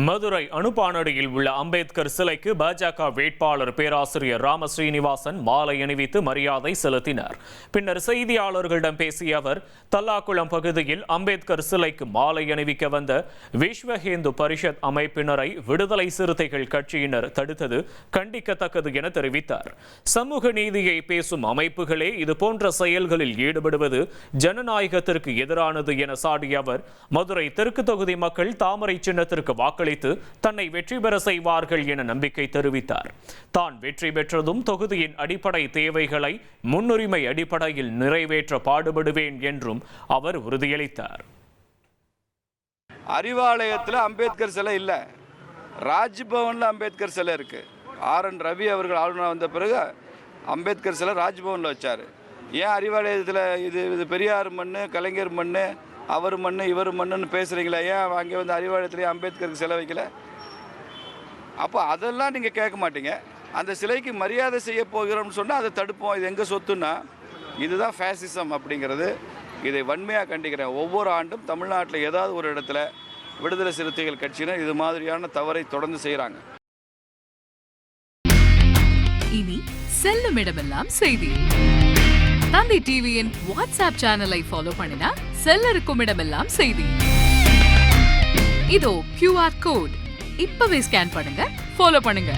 மதுரை அனுப்பானடியில் உள்ள அம்பேத்கர் சிலைக்கு பாஜக வேட்பாளர் பேராசிரியர் ராம ஸ்ரீனிவாசன் மாலை அணிவித்து மரியாதை செலுத்தினார். பின்னர் செய்தியாளர்களிடம் பேசிய அவர், தல்லாக்குளம் பகுதியில் அம்பேத்கர் சிலைக்கு மாலை அணிவிக்க வந்த விஸ்வ ஹிந்து பரிஷத் அமைப்பினரை விடுதலை சிறுத்தைகள் கட்சியினர் தடுத்தது கண்டிக்கத்தக்கது என தெரிவித்தார். சமூக நீதியை பேசும் அமைப்புகளே இதுபோன்ற செயல்களில் ஈடுபடுவது ஜனநாயகத்திற்கு எதிரானது என சாடிய அவர், மதுரை தெற்கு தொகுதி மக்கள் தாமரை சின்னத்திற்கு வாக்களித்து தன்னை வெற்றி பெற செய்வார்கள் என நம்பிக்கை தெரிவித்தார். தான் வெற்றி பெற்றதும் தொகுதியின் அடிப்படை தேவைகளை முன்னுரிமை அடிப்படையில் நிறைவேற்ற பாடுபடுவேன் என்றும் அவர் உறுதியளித்தார். அறிவாலயத்தில் அம்பேத்கர் சிலை இல்லை, ராஜ்பவனில் அம்பேத்கர் சிலை இருக்கு. RN ரவி அவர்கள் ஆளுநர் வந்த பிறகு அம்பேத்கர் சிலை ராஜ்பவனில் வச்சார். ஏன் அறிவாலயத்தில் இது பெரியார் மண், கலைஞர் மண், அவர் மண், இவர் மண்ணுன்னு பேசுகிறீங்களா? ஏன் அங்கே வந்து அறிவாலயத்திலே அம்பேத்கருக்கு சிலை வைக்கல? அப்போ அதெல்லாம் நீங்கள் கேட்க மாட்டீங்க. அந்த சிலைக்கு மரியாதை செய்ய போகிறோம்னு சொன்னால் அதை தடுப்போம். இது எங்கள் சொத்துன்னா இதுதான் ஃபேசிசம் அப்படிங்கிறது. இதை வன்மையாக கண்டிக்கிறேன். ஒவ்வொரு ஆண்டும் தமிழ்நாட்டில் ஏதாவது ஒரு இடத்துல விடுதலை சிறுத்தைகள் கட்சியினர் இது மாதிரியான தவறை தொடர்ந்து செய்கிறாங்க. இனி செல்லும் இடமெல்லாம் செய்தி. தந்தை டிவியின் வாட்ஸ்அப் சேனலை ஃபாலோ பண்ணினா செல்ல இருக்கும் இடமெல்லாம் செய்தி. இதோ QR கோட் இப்பவே ஸ்கேன் பண்ணுங்க, ஃபாலோ பண்ணுங்க.